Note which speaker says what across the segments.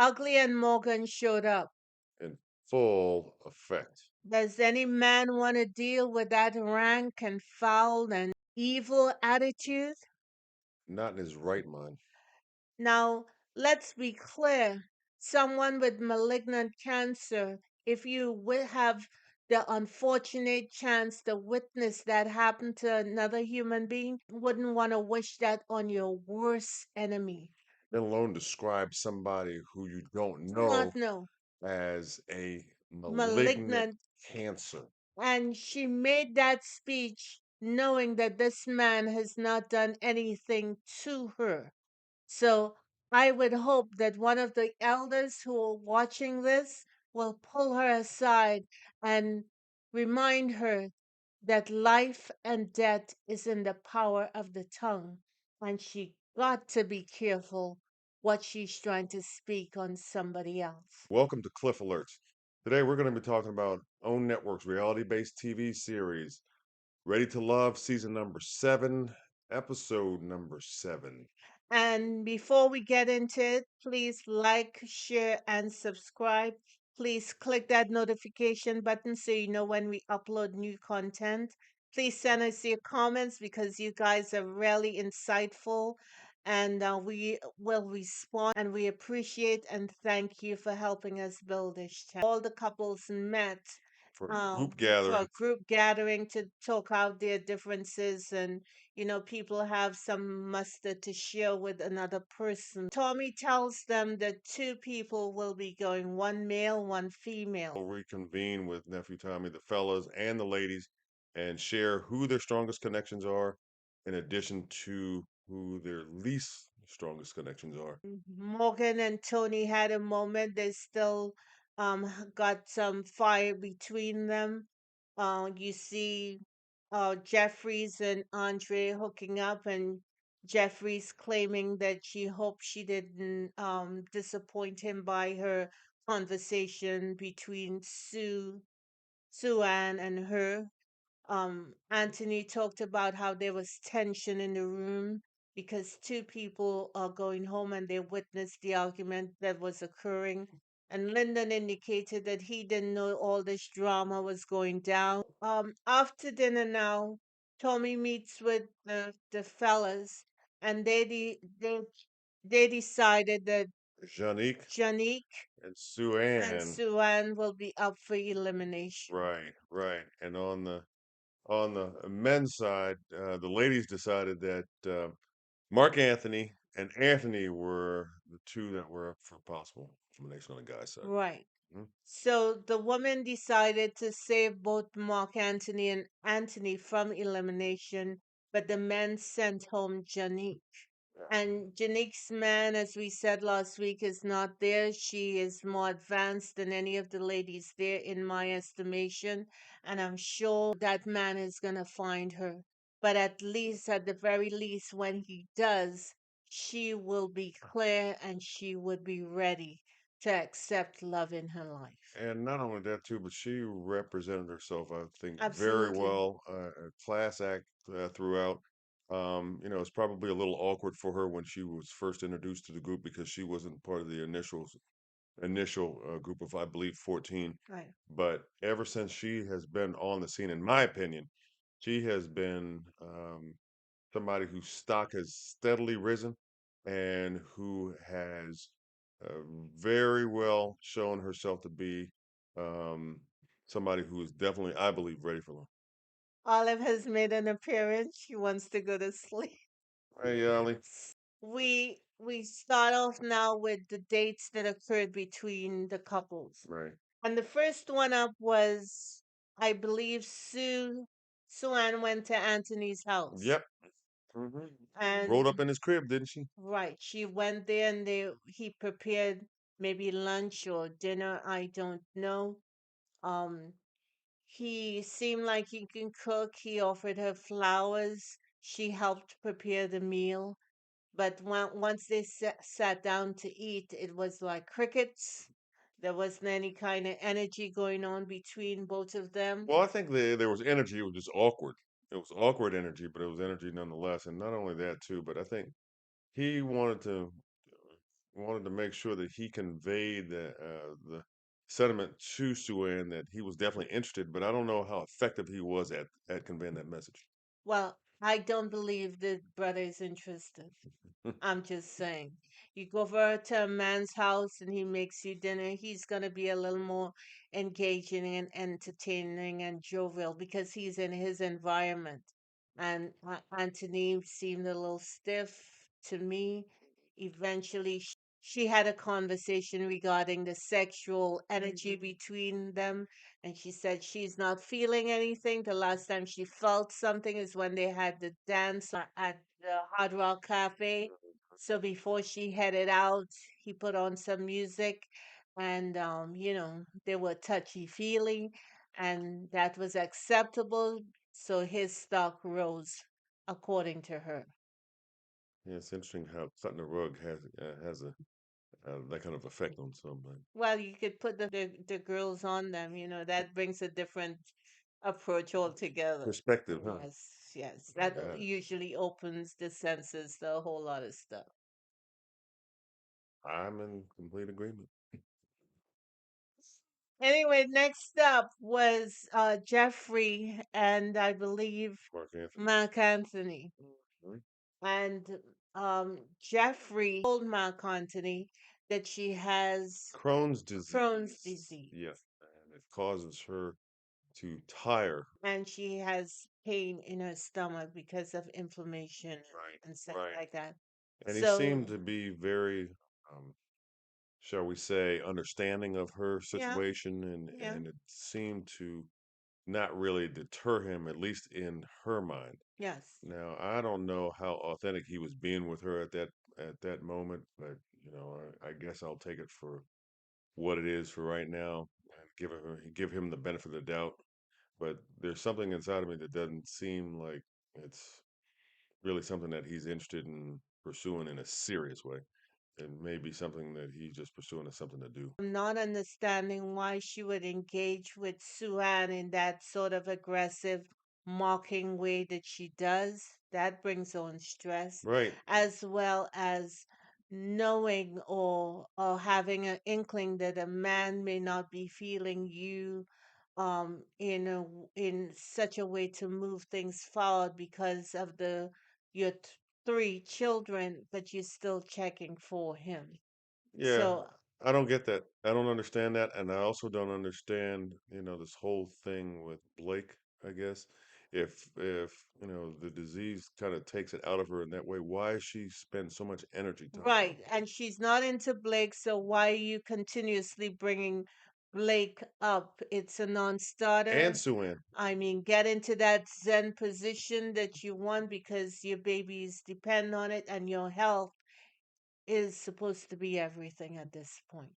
Speaker 1: Ugly and Morgan showed up.
Speaker 2: in full effect.
Speaker 1: Does any man want to deal with that rank and foul and evil attitude?
Speaker 2: Not in his right mind.
Speaker 1: Now, let's be clear. Someone with malignant cancer, if you will have the unfortunate chance to witness that happen to another human being, wouldn't want to wish that on your worst enemy.
Speaker 2: Let alone describe somebody who you don't
Speaker 1: Do not
Speaker 2: know
Speaker 1: know.
Speaker 2: as a malignant
Speaker 1: Malignant.
Speaker 2: cancer.
Speaker 1: And she made that speech knowing that this man has not done anything to her. So I would hope that one of the elders who are watching this will pull her aside and remind her that life and death is in the power of the tongue. And she got to be careful what she's trying to speak on somebody else.
Speaker 2: Welcome to Cliff Alerts. Today we're going to be talking about OWN Network's reality-based TV series, Ready to Love, season number 7, episode number 7.
Speaker 1: And before we get into it, please like, share, and subscribe. Please click that notification button so you know when we upload new content. Please send us your comments because you guys are really insightful and we will respond and we appreciate and thank you for helping us build this channel. All the couples met
Speaker 2: For a group
Speaker 1: for
Speaker 2: gathering.
Speaker 1: a group gathering to talk out their differences and people have some mustard to share with another person. Tommy tells them that two people will be going, one male, one female.
Speaker 2: We'll reconvene with Nephew Tommy, the fellas and the ladies, and share who their strongest connections are, in addition to who their least strongest connections are.
Speaker 1: Morgan and Tony had a moment. They still got some fire between them. You see Jeffries and Andre hooking up, and Jeffries claiming that she hoped she didn't disappoint him by her conversation between Sue Ann and her. Anthony talked about how there was tension in the room because two people are going home and they witnessed the argument that was occurring. And Lyndon indicated that he didn't know all this drama was going down. After dinner now, Tommy meets with the fellas and they decided that
Speaker 2: Janique
Speaker 1: Janique
Speaker 2: and Sue
Speaker 1: and
Speaker 2: Ann.
Speaker 1: Sue Ann will be up for elimination.
Speaker 2: Right, right. And on the men's side, the ladies decided that Mark Anthony and Anthony were the two that were up for possible elimination on the guy's side.
Speaker 1: Right.
Speaker 2: Mhm.
Speaker 1: So the woman decided to save both Mark Antony and Anthony from elimination, but the men sent home Janique. And Janique's man, as we said last week, is not there. She is more advanced than any of the ladies there, in my estimation. And I'm sure that man is going to find her. But at least, at the very least, when he does, she will be clear and she would be ready to accept love in her life.
Speaker 2: And not only that too, but she represented herself, I think, very
Speaker 1: Absolutely.
Speaker 2: well. A class act throughout. It's probably a little awkward for her when she was first introduced to the group because she wasn't part of the initial group of, I believe, 14.
Speaker 1: Right.
Speaker 2: But ever since she has been on the scene, in my opinion, she has been somebody whose stock has steadily risen and who has uh, very well shown herself to be um, somebody who is definitely, I believe, ready for love.
Speaker 1: Olive has made an appearance. She wants to go to sleep.
Speaker 2: Hey, Ollie.
Speaker 1: We start off now with the dates that occurred between the couples.
Speaker 2: Right.
Speaker 1: And the first one up was, I believe, Sue Ann went to Anthony's house.
Speaker 2: Yep. hmm Rolled up
Speaker 1: And
Speaker 2: in his crib, didn't she?
Speaker 1: right, she went there and he prepared maybe lunch or dinner, I don't know. Um He seemed like he can cook. He offered her flowers. She helped prepare the meal. But once they sat down to eat, it was like crickets. There wasn't any kind of energy going on between both of them.
Speaker 2: Well, I think there was energy. It was just awkward. It was awkward energy, but it was energy nonetheless. And not only that, too, but I think he wanted to. wanted to make sure that he conveyed the sentiment to Sue that he was definitely interested, but I don't know how effective he was at conveying that message.
Speaker 1: Well, I don't believe the brother is interested. I'm just saying. You go over to a man's house and he makes you dinner, he's going to be a little more engaging and entertaining and jovial because he's in his environment. And Anthony seemed a little stiff to me. Eventually, she had a conversation regarding the sexual energy between them. And she said she's not feeling anything. The last time she felt something is when they had the dance at the Hard Rock Cafe. So before she headed out, he put on some music and they were touchy feely and that was acceptable. So his stock rose according to her.
Speaker 2: Yeah, it's interesting how cutting the rug has a that kind of effect on somebody.
Speaker 1: Well, you could put the girls on them, that brings a different approach altogether.
Speaker 2: Perspective, huh?
Speaker 1: Yes, yes. That
Speaker 2: Got it.
Speaker 1: usually opens the senses to a whole lot of stuff.
Speaker 2: I'm in complete agreement.
Speaker 1: Anyway, next up was Jeffrey and I believe
Speaker 2: Mark Anthony.
Speaker 1: Mark Anthony.
Speaker 2: Mhm.
Speaker 1: And Jeffrey told Mark Anthony that she has
Speaker 2: Crohn's
Speaker 1: Crohn's
Speaker 2: disease.
Speaker 1: disease
Speaker 2: Yeah, and it causes her to tire.
Speaker 1: and she has pain in her stomach because of inflammation
Speaker 2: Right,
Speaker 1: and stuff
Speaker 2: right.
Speaker 1: like that.
Speaker 2: And he
Speaker 1: So,
Speaker 2: seemed to be very, um, shall we say, understanding of her
Speaker 1: yeah,
Speaker 2: situation,
Speaker 1: yeah,
Speaker 2: and it seemed to not really deter him, at least in her mind.
Speaker 1: yes.
Speaker 2: Now, I don't know how authentic he was being with her at that moment, but I guess I'll take it for what it is for right now and give him the benefit of the doubt. But there's something inside of me that doesn't seem like it's really something that he's interested in pursuing in a serious way. It may be something that he's just pursuing as something to do.
Speaker 1: I'm not understanding why she would engage with Suan in that sort of aggressive, mocking way that she does. That brings on stress,
Speaker 2: Right.
Speaker 1: as well as knowing or having an inkling that a man may not be feeling you in such a way to move things forward because of your three children, but you're still checking for him.
Speaker 2: Yeah,
Speaker 1: So
Speaker 2: I don't get that. I don't understand that, and I also don't understand, this whole thing with Blake, I guess. If the disease kind of takes it out of her in that way, why she spend so much energy talking about
Speaker 1: right, and she's not into Blake, so why are you continuously bringing Blake up? It's a
Speaker 2: and
Speaker 1: non-starter.
Speaker 2: Sue Ann.
Speaker 1: I mean, get into that Zen position that you want because your babies depend on it and your health is supposed to be everything at this point.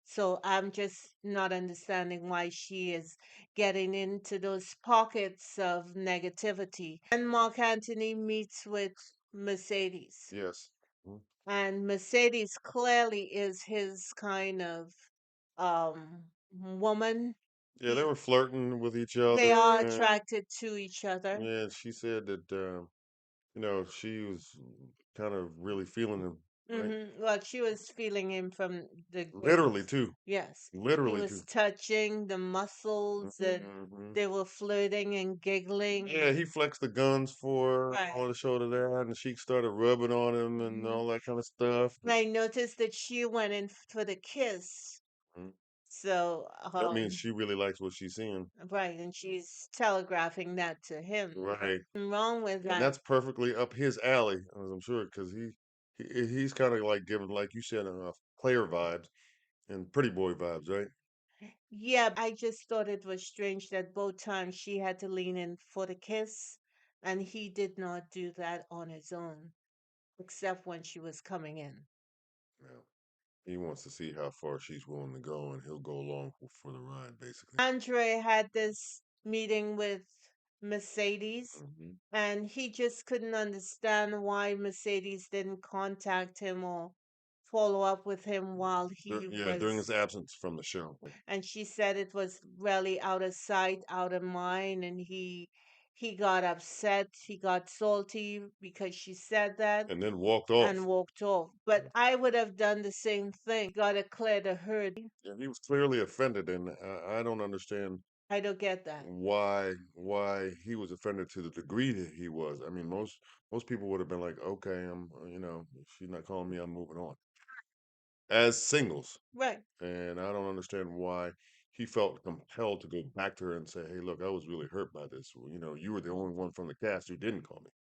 Speaker 1: So I'm just not understanding why she is getting into those pockets of negativity. Then Mark Antony meets with Mercedes.
Speaker 2: Yes. Mhm.
Speaker 1: And Mercedes clearly is his kind of woman.
Speaker 2: Yeah, they were flirting with each
Speaker 1: They
Speaker 2: other.
Speaker 1: are
Speaker 2: And,
Speaker 1: attracted to each other.
Speaker 2: yeah, she said that she was kind of really feeling him, right?
Speaker 1: Well, she was feeling him from the
Speaker 2: Literally
Speaker 1: gates.
Speaker 2: too.
Speaker 1: Yes. He
Speaker 2: Literally
Speaker 1: was
Speaker 2: too.
Speaker 1: touching the muscles and
Speaker 2: Hmm.
Speaker 1: they were flirting and giggling.
Speaker 2: Yeah, he flexed the guns for her
Speaker 1: Right.
Speaker 2: on the shoulder there, and she started rubbing on him and
Speaker 1: Mhm.
Speaker 2: all that kind of stuff.
Speaker 1: And I noticed that she went in for the kiss.
Speaker 2: Mhm.
Speaker 1: So,
Speaker 2: That means she really likes what she's seeing.
Speaker 1: right, and she's telegraphing that to him.
Speaker 2: Right.
Speaker 1: Nothing wrong with
Speaker 2: And
Speaker 1: that.
Speaker 2: that's perfectly up his alley, as I'm sure, because he's kind of like giving, like you said, player vibes and pretty boy vibes, right?
Speaker 1: Yeah, I just thought it was strange that both times she had to lean in for the kiss, and he did not do that on his own, except when she was coming in.
Speaker 2: Yeah. He wants to see how far she's willing to go, and he'll go along for the ride, basically.
Speaker 1: Andre had this meeting with Mercedes,
Speaker 2: Hmm.
Speaker 1: and he just couldn't understand why Mercedes didn't contact him or follow up with him while he
Speaker 2: Yeah, during his
Speaker 1: was.
Speaker 2: absence from the show.
Speaker 1: And she said it was really out of sight, out of mind, and He got upset, he got salty because she said that
Speaker 2: and then walked
Speaker 1: and
Speaker 2: off.
Speaker 1: walked off. But I would have done the same thing. We got to clear the herd.
Speaker 2: And he was clearly offended, and I don't understand
Speaker 1: I don't get that.
Speaker 2: why he was offended to the degree that he was. I mean, most people would have been like, okay, if she's not calling me, I'm moving on as singles.
Speaker 1: Right.
Speaker 2: And I don't understand why he felt compelled to go back to her and say, hey, look, I was really hurt by this. Well, you were the only one from the cast who didn't call me,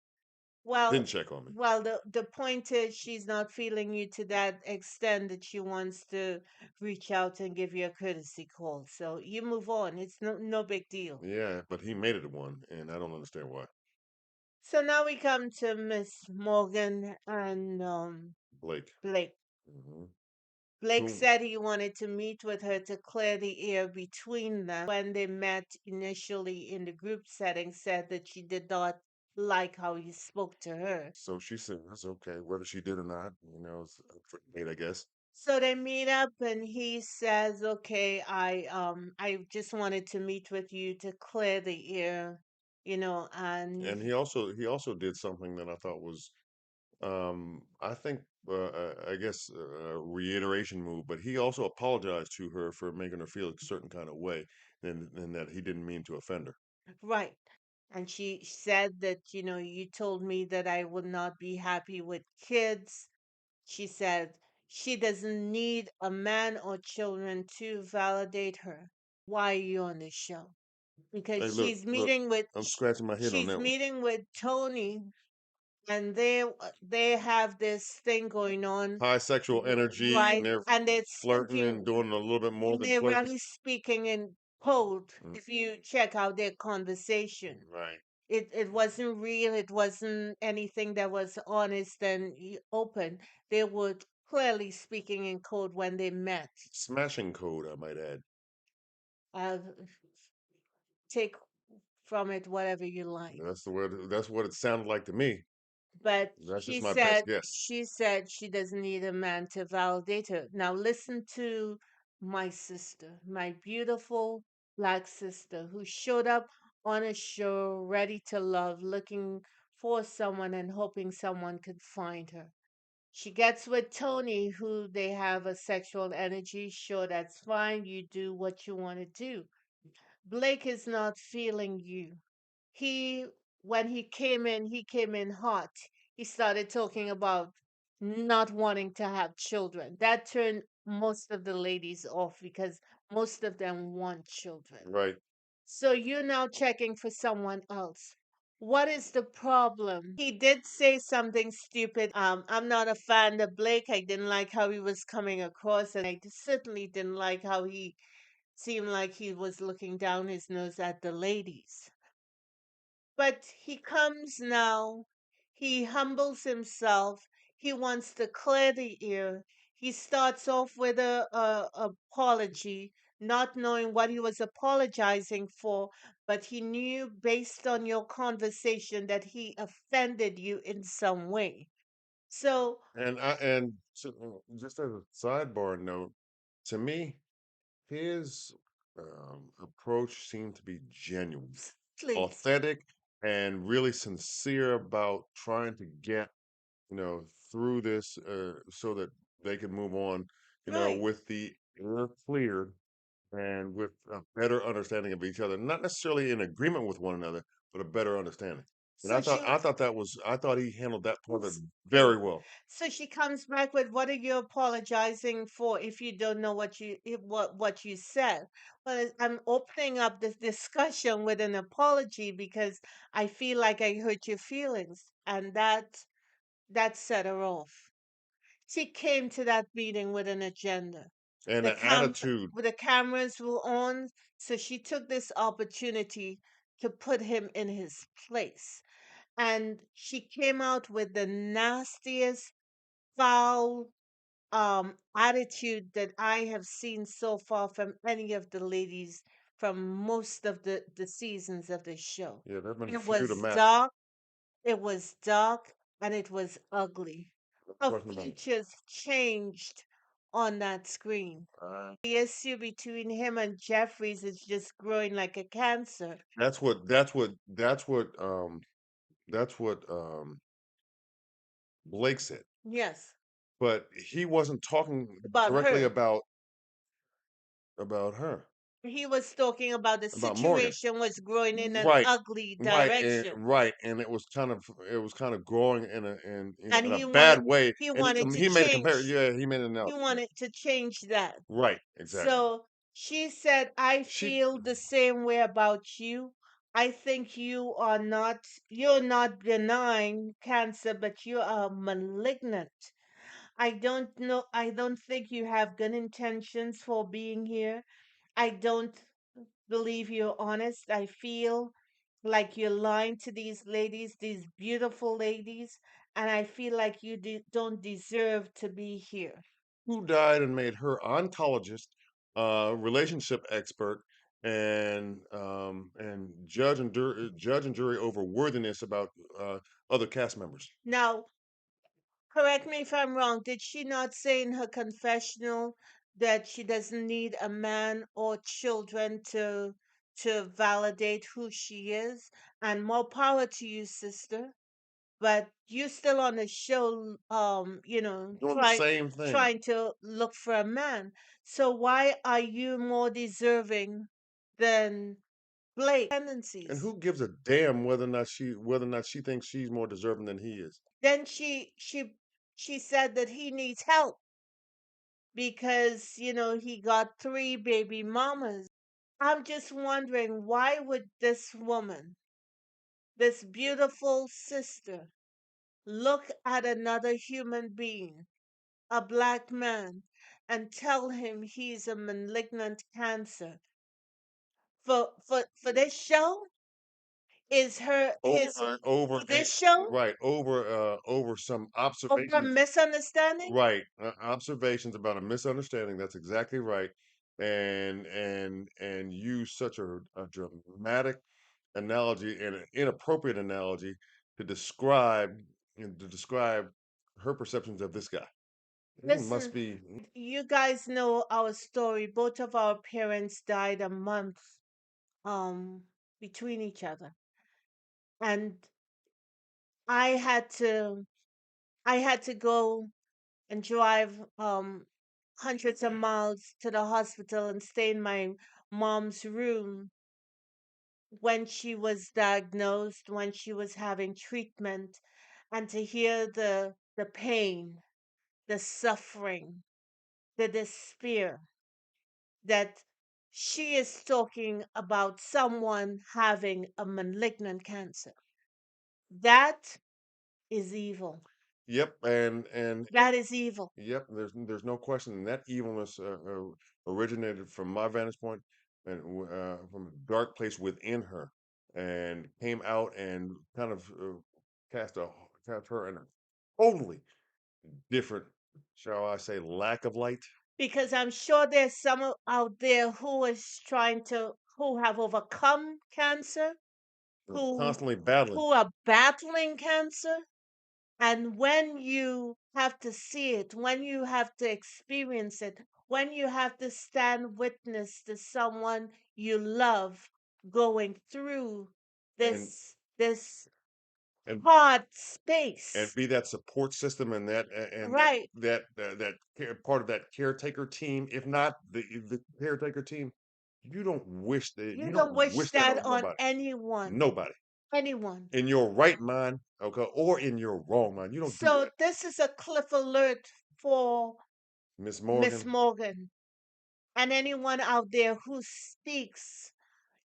Speaker 1: Well,
Speaker 2: didn't check on me.
Speaker 1: the point is she's not feeling you to that extent that she wants to reach out and give you a courtesy call. So you move on. It's no big deal.
Speaker 2: Yeah, but he made it one, and I don't understand why.
Speaker 1: So now we come to Miss Morgan and
Speaker 2: Blake.
Speaker 1: Blake.
Speaker 2: Hmm.
Speaker 1: Blake
Speaker 2: Who
Speaker 1: said he wanted to meet with her to clear the air between them. When they met initially in the group setting, said that she did not like how he spoke to her.
Speaker 2: So she said, that's okay, whether she did or not, it's up for debate, I guess.
Speaker 1: So they meet up and he says, "Okay, I just wanted to meet with you to clear the air, and
Speaker 2: And he also did something that I thought was, I think, I guess, a reiteration move, but he also apologized to her for making her feel a certain kind of way, and that he didn't mean to offend her.
Speaker 1: right." And she said that, you told me that I would not be happy with kids. She said she doesn't need a man or children to validate her. Why are you on this show? Because
Speaker 2: Hey, look, I'm scratching my head on
Speaker 1: she's
Speaker 2: that one.
Speaker 1: meeting with Tony, and they have this thing going on,
Speaker 2: High sexual energy, and
Speaker 1: right?
Speaker 2: they're
Speaker 1: And they're
Speaker 2: flirting
Speaker 1: speaking,
Speaker 2: and doing a little bit more
Speaker 1: and
Speaker 2: than
Speaker 1: they're
Speaker 2: flirting.
Speaker 1: really speaking in code.
Speaker 2: Mm,
Speaker 1: If you check out their conversation,
Speaker 2: right.
Speaker 1: it wasn't real. It wasn't anything that was honest and open. They were clearly speaking in code when they met.
Speaker 2: Smashing code, I might add.
Speaker 1: Uh, take from it whatever you like.
Speaker 2: That's what it sounded like to me.
Speaker 1: But
Speaker 2: That's just my best guess.
Speaker 1: she said she doesn't need a man to validate her. Now listen to my sister, my beautiful black sister who showed up on a show ready to love, looking for someone and hoping someone could find her. She gets with Tony, who they have a sexual energy. Sure, that's fine. You do what you want to do. Blake is not feeling you. He, when he came in hot. He started talking about not wanting to have children. That turned most of the ladies off because most of them want children.
Speaker 2: Right.
Speaker 1: So you're now checking for someone else. What is the problem? He did say something stupid. I'm not a fan of Blake. I didn't like how he was coming across, and I certainly didn't like how he seemed like he was looking down his nose at the ladies. But he comes now, he humbles himself, he wants to clear the air. He starts off with a apology, not knowing what he was apologizing for, but he knew based on your conversation that he offended you in some way. So
Speaker 2: Just as a sidebar note, to me, his approach seemed to be genuine,
Speaker 1: please,
Speaker 2: authentic, and really sincere about trying to get, through this, so that they can move on,
Speaker 1: right.
Speaker 2: with the air cleared and with a better understanding of each other, not necessarily in agreement with one another, but a better understanding. And
Speaker 1: So she
Speaker 2: I thought he handled that part of it
Speaker 1: Good.
Speaker 2: very well.
Speaker 1: So she comes back with, "What are you apologizing for if you don't know what you said?" Well, I'm opening up this discussion with an apology because I feel like I hurt your feelings, and that set her off. She came to that meeting with an agenda.
Speaker 2: And
Speaker 1: The
Speaker 2: the
Speaker 1: cam
Speaker 2: attitude.
Speaker 1: the cameras were on, so she took this opportunity to put him in his place. And she came out with the nastiest foul attitude that I have seen so far from any of the ladies from most of the seasons of the show.
Speaker 2: Yeah, there've been
Speaker 1: It
Speaker 2: few to
Speaker 1: was
Speaker 2: match.
Speaker 1: dark, it was dark, and it was ugly.
Speaker 2: No
Speaker 1: Her
Speaker 2: question about it.
Speaker 1: features changed on that screen.
Speaker 2: Uh,
Speaker 1: The issue between him and Jeffries is just growing like a cancer.
Speaker 2: that's what Blake said.
Speaker 1: Yes,
Speaker 2: But he wasn't talking
Speaker 1: about
Speaker 2: directly
Speaker 1: her.
Speaker 2: about her,
Speaker 1: He was talking about the
Speaker 2: about Morgan.
Speaker 1: situation was growing in an
Speaker 2: Right,
Speaker 1: ugly
Speaker 2: right,
Speaker 1: direction.
Speaker 2: and it was kind of growing
Speaker 1: And
Speaker 2: in a bad way.
Speaker 1: he
Speaker 2: And
Speaker 1: wanted to
Speaker 2: he made a comparison.
Speaker 1: change.
Speaker 2: Yeah, he made an
Speaker 1: He
Speaker 2: analogy. Yeah.
Speaker 1: wanted to change that.
Speaker 2: Right, exactly.
Speaker 1: So she said, I
Speaker 2: She
Speaker 1: feel the same way about you. I think you're not benign cancer, but you are malignant. I don't think you have good intentions for being here. I don't believe you're honest. I feel like you're lying to these ladies, these beautiful ladies, and I feel like you don't deserve to be here.
Speaker 2: who died and made her oncologist, relationship expert, and judge and jury over worthiness about other cast members.
Speaker 1: Now, correct me if I'm wrong. Did she not say in her confessional that she doesn't need a man or children to validate who she is? And more power to you, sister. But you still on the show,
Speaker 2: Doing the same thing.
Speaker 1: trying to look for a man. So why are you more deserving than Blake
Speaker 2: And
Speaker 1: tendencies?
Speaker 2: who gives a damn whether or not she thinks she's more deserving than he is?
Speaker 1: Then she said that he needs help because he got three baby mamas. I'm just wondering, why would this woman, this beautiful sister, look at another human being, a black man, and tell him he's a malignant cancer? For this show is her his this show
Speaker 2: Over some
Speaker 1: over
Speaker 2: observations.
Speaker 1: misunderstanding?
Speaker 2: Right, observations about a misunderstanding. That's exactly right. And use such a dramatic analogy and an inappropriate analogy to describe her perceptions of this guy. He must
Speaker 1: Listen,
Speaker 2: be.
Speaker 1: you guys know our story. Both of our parents died a month um between each other. And I had to I had to go and drive hundreds of miles to the hospital and stay in my mom's room when she was diagnosed, when she was having treatment, and to hear the pain, the suffering, the despair that she is talking about someone having a malignant cancer. That is evil.
Speaker 2: Yep, and
Speaker 1: That is evil.
Speaker 2: yep. There's no question, and that evilness originated from my vantage point and from a dark place within her, and came out and kind of cast a cast her in a totally different, shall I say, lack of light.
Speaker 1: Because I'm sure there's some out there who have overcome cancer, who
Speaker 2: Constantly battling.
Speaker 1: who are battling cancer. And when you have to see it, when you have to experience it, when you have to stand witness to someone you love going through
Speaker 2: and
Speaker 1: this
Speaker 2: and
Speaker 1: hard
Speaker 2: and
Speaker 1: space,
Speaker 2: be that support system and
Speaker 1: right?
Speaker 2: part of that caretaker team, if not the caretaker team. You
Speaker 1: You
Speaker 2: don't
Speaker 1: don't wish
Speaker 2: wish that
Speaker 1: that
Speaker 2: on
Speaker 1: on
Speaker 2: nobody.
Speaker 1: anyone,
Speaker 2: Nobody.
Speaker 1: anyone.
Speaker 2: In your right mind, okay, or in your wrong mind. You don't do
Speaker 1: So
Speaker 2: that.
Speaker 1: this is a cliff alert for
Speaker 2: Miss
Speaker 1: Miss
Speaker 2: Morgan.
Speaker 1: Morgan and anyone out there who speaks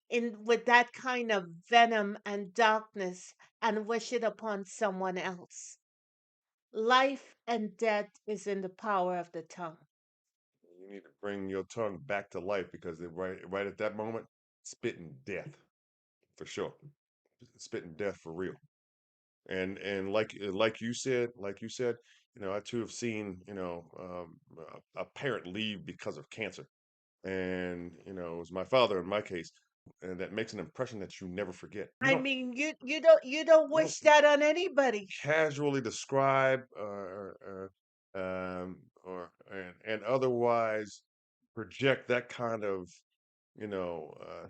Speaker 1: in with that kind of venom and darkness and wish it upon someone else. Life and death is in the power of the tongue.
Speaker 2: You need to bring your tongue back to life because right at that moment, spitting death for sure. Spitting death for real. And like you said, I too have seen a parent leave because of cancer, and it was my father in my case, and that makes an impression that you never forget. You
Speaker 1: I
Speaker 2: don't
Speaker 1: mean, you don't
Speaker 2: you don't
Speaker 1: wish that on anybody.
Speaker 2: casually describe and otherwise project that kind of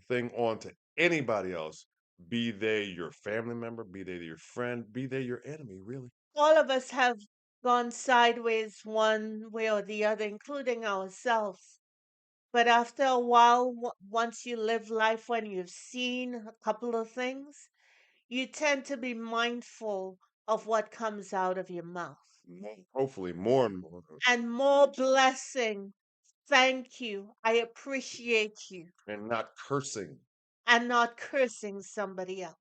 Speaker 2: thing onto anybody else, be they your family member, be they your friend, be they your enemy, really.
Speaker 1: All of us have gone sideways one way or the other, including ourselves. But after a while, once you live life, when you've seen a couple of things, you tend to be mindful of what comes out of your mouth.
Speaker 2: Hopefully, more and more,
Speaker 1: And more blessing. Thank you. I appreciate you.
Speaker 2: and not cursing.
Speaker 1: And not cursing somebody else.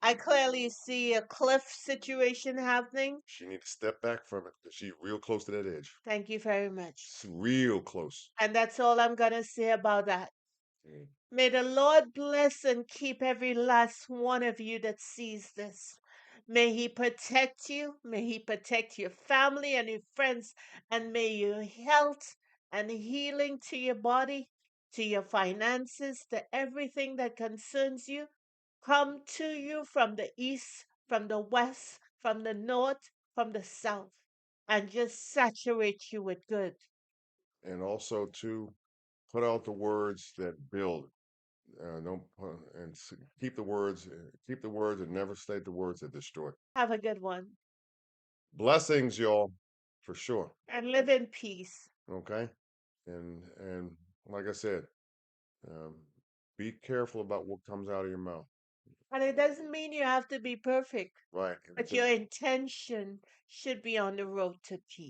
Speaker 1: I clearly see a cliff situation happening.
Speaker 2: She need to step back from it because she's real close to that edge.
Speaker 1: Thank you very much.
Speaker 2: It's real close.
Speaker 1: And that's all I'm going to say about that.
Speaker 2: Mm.
Speaker 1: May the Lord bless and keep every last one of you that sees this. May He protect you. May He protect your family and your friends. And may your health and healing to your body, to your finances, to everything that concerns you come to you from the east, from the west, from the north, from the south, and just saturate you with good.
Speaker 2: And also to put out the words that build. Don't and keep the words, and never state the words that destroy.
Speaker 1: Have a good one
Speaker 2: Blessings, y'all, for sure.
Speaker 1: and live in peace.
Speaker 2: Okay, and like I said, um, be careful about what comes out of your mouth.
Speaker 1: And it doesn't mean you have to be perfect,
Speaker 2: Right.
Speaker 1: but your intention should be on the road to peace.